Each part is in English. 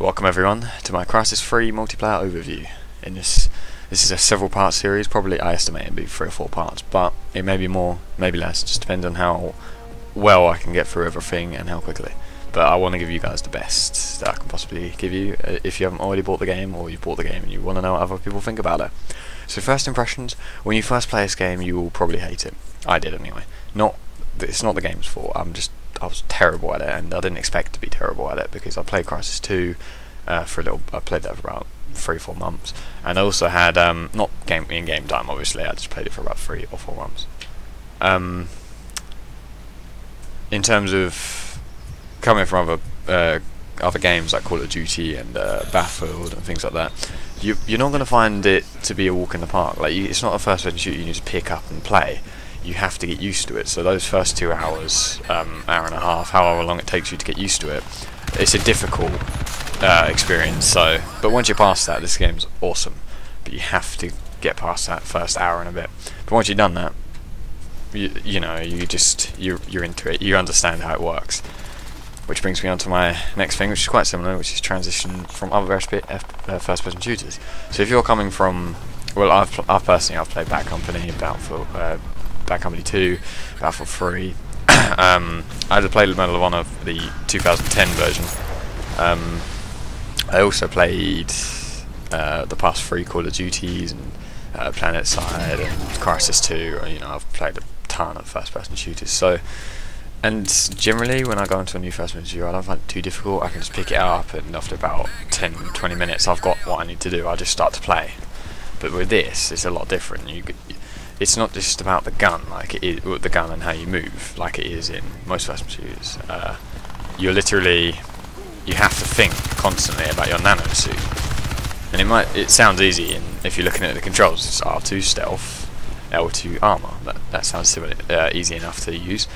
Welcome everyone to my Crysis 3 multiplayer overview. In this is a several part series, probably I estimate it'd be 3 or 4 parts, but it may be more, maybe less, just depends on how well I can get through everything and how quickly. But I want to give you guys the best that I can possibly give you if you haven't already bought the game, or you've bought the game and you want to know what other people think about it. So first impressions, when you first play this game you will probably hate it. I did anyway. It's not the game's fault, I was terrible at it, and I didn't expect to be terrible at it because I played Crysis 2 for a little. I played that for about 3-4 months, and I also had not game time. Obviously, I just played it for about 3 or 4 months. In terms of coming from other games like Call of Duty and Battlefield and things like that, you're not going to find it to be a walk in the park. Like it's not a first-person shooter you need to pick up and play. You have to get used to it. So those first 2 hours, hour and a half, however long it takes you to get used to it, it's a difficult experience. So, but once you're past that, this game's awesome. But you have to get past that first hour and a bit. But once you've done that, you're into it. You understand how it works. Which brings me on to my next thing, which is quite similar, which is transition from other first-person shooters. So if you're coming from, well, I've played Bad Company, Bad Company 2, Battlefield 3. I played Medal of Honor, the 2010 version. I also played the past 3 Call of Duties and PlanetSide and Crysis 2. I've played a ton of first-person shooters. So, and generally, when I go into a new first-person shooter, I don't find it too difficult. I can just pick it up, and after about 10-20 minutes, I've got what I need to do. I just start to play. But with this, it's a lot different. It's not just about the gun, like it is the gun and how you move, like it is in most first-person shooters. You have to think constantly about your nano suit, and it sounds easy, and if you're looking at the controls, it's R2 stealth, L2 armor. That sounds similar, easy enough to use.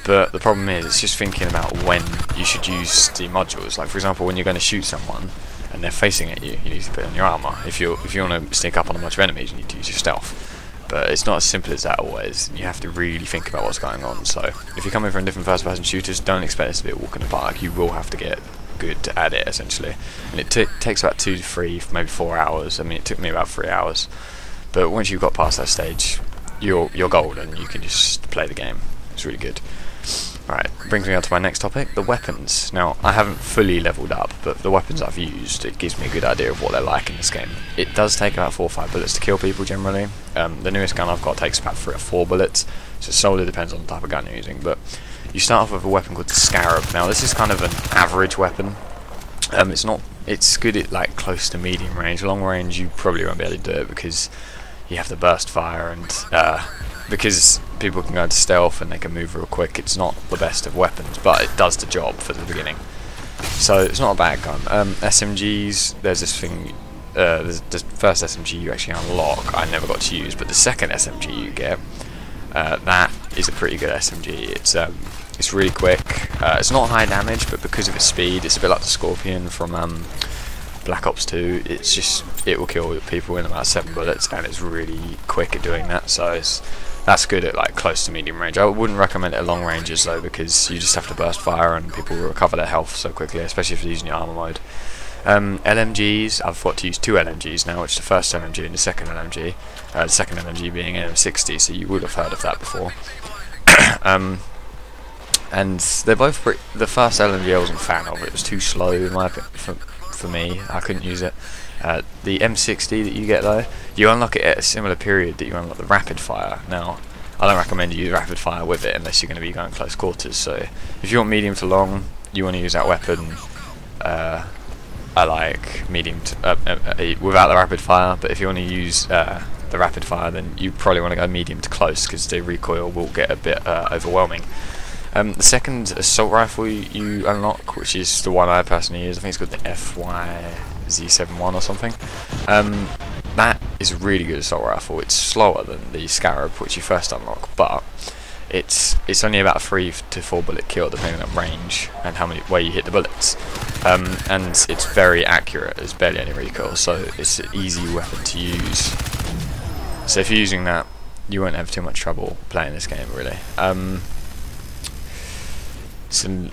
But the problem is, it's just thinking about when you should use the modules. Like for example, when you're going to shoot someone and they're facing at you, you need to put on your armor. If you want to sneak up on a bunch of enemies, you need to use your stealth. But it's not as simple as that always. You have to really think about what's going on. So if you're coming from different first-person shooters, don't expect this to be a walk in the park. You will have to get good at it, essentially. And it takes about 2 to 3, maybe 4 hours. I mean, it took me about 3 hours. But once you've got past that stage, you're golden, and you can just play the game. It's really good. Right, brings me on to my next topic, the weapons. Now, I haven't fully leveled up, but the weapons I've used, it gives me a good idea of what they're like in this game. It does take about 4 or 5 bullets to kill people generally. The newest gun I've got takes about 3 or 4 bullets, so it solely depends on the type of gun you're using. But you start off with a weapon called the Scarab. Now, this is kind of an average weapon. It's good at like close to medium range. Long range, you probably won't be able to do it because you have to burst fire, and because people can go into stealth and they can move real quick, it's not the best of weapons, but it does the job for the beginning. So it's not a bad gun. SMGs, there's this thing, the first SMG you actually unlock, I never got to use, but the second SMG you get, that is a pretty good SMG. It's really quick. It's not high damage, but because of its speed, it's a bit like the Scorpion from Black Ops 2. It will kill people in about 7 bullets, and it's really quick at doing that. So that's good at like close to medium range. I wouldn't recommend it at long ranges though, because you just have to burst fire and people will recover their health so quickly, especially if you're using your armor mode. LMGs, I've got to use 2 LMGs now, which is the first LMG and the second LMG. The second LMG being M60, so you would have heard of that before. And they're both the first LMG I wasn't a fan of. It was too slow in my opinion, for me. I couldn't use it. The M60 that you get though, you unlock it at a similar period that you unlock the rapid fire. Now, I don't recommend you use rapid fire with it unless you're going to be going close quarters. So if you want medium to long, you want to use that weapon. I like medium to, without the rapid fire, but if you want to use the rapid fire, then you probably want to go medium to close, because the recoil will get a bit overwhelming. The second assault rifle you unlock, which is the one I personally use, I think it's called the FYZ71 or something. That is a really good assault rifle. It's slower than the Scarab, which you first unlock, but it's only about a 3 to 4 bullet kill depending on range and where you hit the bullets. And it's very accurate. There's barely any recoil, so it's an easy weapon to use. So if you're using that, you won't have too much trouble playing this game, really. Some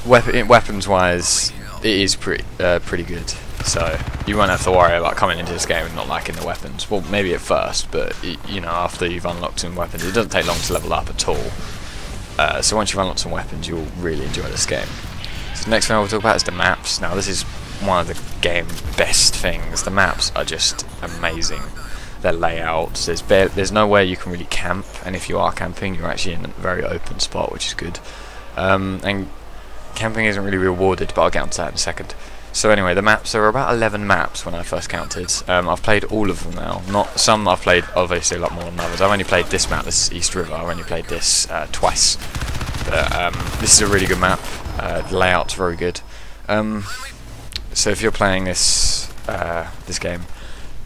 weapons-wise, it is pretty good. So you won't have to worry about coming into this game and not liking the weapons. Well, maybe at first, but you know, after you've unlocked some weapons, it doesn't take long to level up at all. So once you've unlocked some weapons, you'll really enjoy this game. So the next thing I will talk about is the maps. Now this is one of the game's best things. The maps are just amazing. Their layouts, there's nowhere you can really camp, and if you are camping, you're actually in a very open spot, which is good. And camping isn't really rewarded, but I'll get onto that in a second. So anyway, the maps, there were about 11 maps when I first counted. I've played all of them now. Not some I've played obviously a lot more than others. I've only played this map, this East River. I've only played this twice. But this is a really good map. The layout's very good. So if you're playing this game,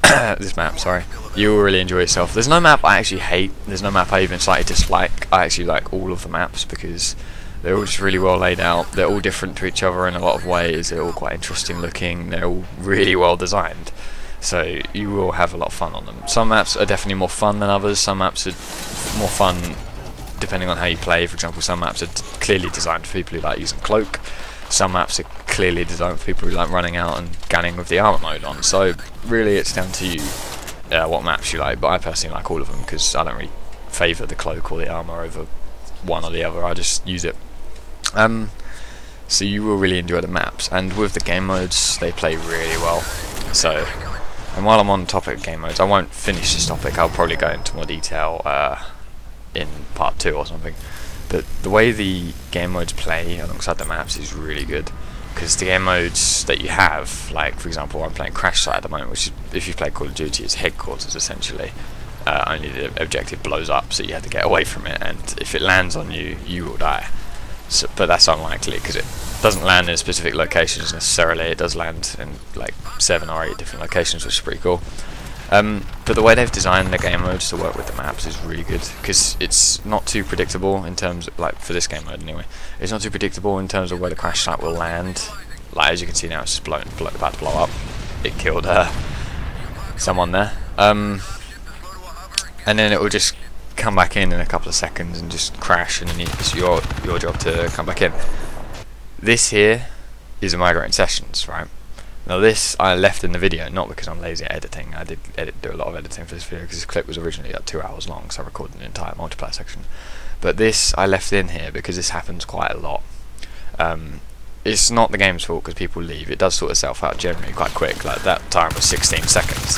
this map, sorry, you'll really enjoy yourself. There's no map I actually hate. There's no map I even slightly dislike. I actually like all of the maps because they're all just really well laid out. They're all different to each other in a lot of ways. They're all quite interesting looking. They're all really well designed. So you will have a lot of fun on them. Some maps are definitely more fun than others. Some maps are more fun depending on how you play. For example, some maps are clearly designed for people who like using cloak. Some maps are clearly designed for people who like running out and gunning with the armor mode on. So really it's down to you what maps you like. But I personally like all of them because I don't really favour the cloak or the armor over one or the other. I just use it. So you will really enjoy the maps, and with the game modes they play really well. So, and while I'm on the topic of game modes, I won't finish this topic. I'll probably go into more detail in part 2 or something. But the way the game modes play alongside the maps is really good, because the game modes that you have, like for example I'm playing Crysis at the moment, which is, if you've played Call of Duty, it's headquarters essentially. Only the objective blows up, so you have to get away from it, and if it lands on you, you will die. So, but that's unlikely because it doesn't land in specific locations necessarily. It does land in like 7 or 8 different locations, which is pretty cool. But the way they've designed the game modes to work with the maps is really good, because it's not too predictable in terms of, like for this game mode anyway, it's not too predictable in terms of where the crash site will land. Like as you can see now, it's just about to blow up. It killed someone there. And then it will just come back in a couple of seconds and just crash, and then it's your job to come back in. This here is a migrating sessions, right? Now this I left in the video, not because I'm lazy at editing. I did do a lot of editing for this video because this clip was originally like 2 hours long, so I recorded an entire multiplayer section. But this I left in here because this happens quite a lot. It's not the game's fault because people leave. It does sort itself out generally quite quick. Like that time was 16 seconds.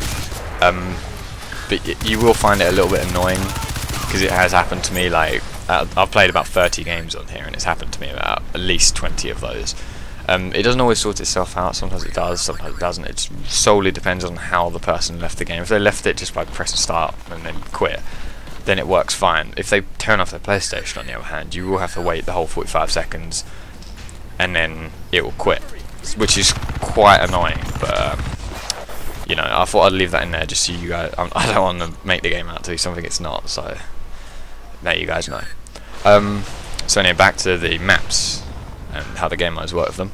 But you will find it a little bit annoying, because it has happened to me. Like I've played about 30 games on here, and it's happened to me about at least 20 of those. It doesn't always sort itself out. Sometimes it does, sometimes it doesn't. It solely depends on how the person left the game. If they left it just by pressing start and then quit, then it works fine. If they turn off their PlayStation, on the other hand, you will have to wait the whole 45 seconds, and then it will quit, which is quite annoying. But you know, I thought I'd leave that in there just so you guys. I don't want to make the game out to be something it's not. So now you guys know. So anyway, back to the maps and how the game modes work with them.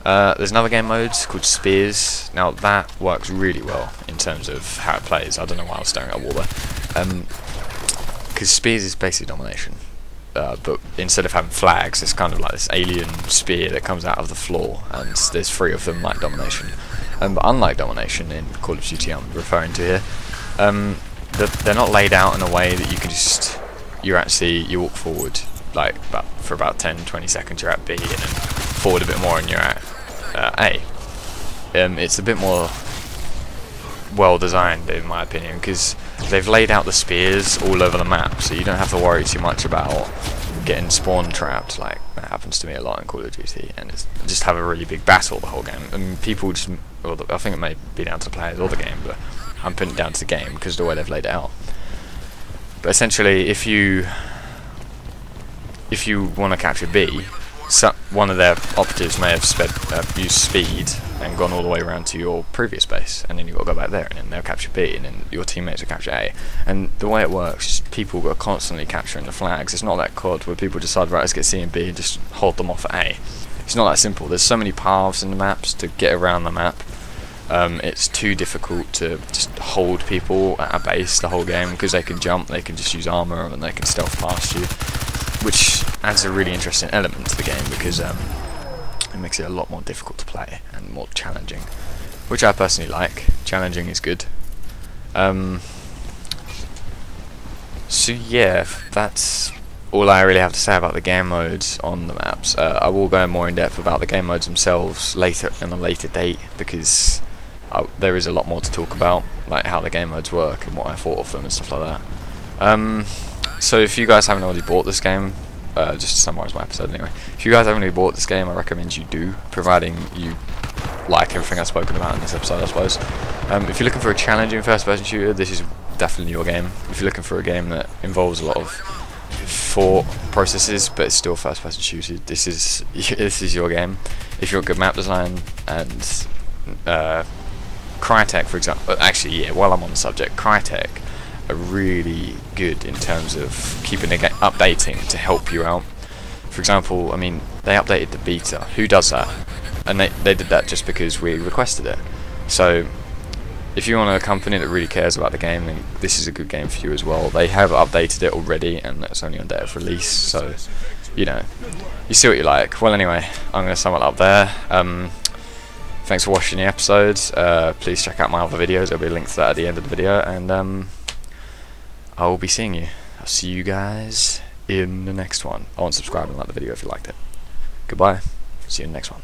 There's another game mode called Spears. Now that works really well in terms of how it plays. I don't know why I was staring at a wall there. Because Spears is basically Domination, but instead of having flags, it's kind of like this alien spear that comes out of the floor, and there's 3 of them like Domination. But unlike Domination in Call of Duty I'm referring to here, they're not laid out in a way that you can just, you walk forward like for about 10-20 seconds you're at B, and then forward a bit more and you're at A. It's a bit more well designed in my opinion, because they've laid out the spears all over the map, so you don't have to worry too much about getting spawn trapped like that happens to me a lot in Call of Duty, and just have a really big battle the whole game. And people just, well, I think it may be down to the players or the game, but I'm putting it down to the game because of the way they've laid it out. But essentially, if you want to capture B, one of their operatives may have used speed and gone all the way around to your previous base, and then you've got to go back there, and then they'll capture B, and then your teammates will capture A. And the way it works is people are constantly capturing the flags. It's not like COD where people decide, right, let's get C and B and just hold them off at A. It's not that simple. There's so many paths in the maps to get around the map. It's too difficult to just hold people at a base the whole game, because they can jump, they can just use armor, and they can stealth past you, which adds a really interesting element to the game, because it makes it a lot more difficult to play and more challenging, which I personally like. Challenging is good. So yeah, that's all I really have to say about the game modes on the maps. I will go more in depth about the game modes themselves later in a later date, because there is a lot more to talk about, like how the game modes work and what I thought of them and stuff like that. So if you guys haven't already bought this game, just to summarise my episode anyway, if you guys haven't already bought this game, I recommend you do, providing you like everything I've spoken about in this episode, I suppose. If you're looking for a challenging first-person shooter, this is definitely your game. If you're looking for a game that involves a lot of thought processes but it's still first-person shooter, this is your game. If you want good map design and Crytek, for example, actually, yeah, while I'm on the subject, Crytek are really good in terms of keeping the game updating to help you out. For example, I mean, they updated the beta. Who does that? And they did that just because we requested it. So if you want a company that really cares about the game, then this is a good game for you as well. They have updated it already, and it's only on date of release, so you know, you see what you like. Well, anyway, I'm going to sum it up there. Thanks for watching the episode. Please check out my other videos. There'll be a link to that at the end of the video, and I will be seeing you. I'll see you guys in the next one. I want to subscribe and like the video if you liked it. Goodbye. See you in the next one.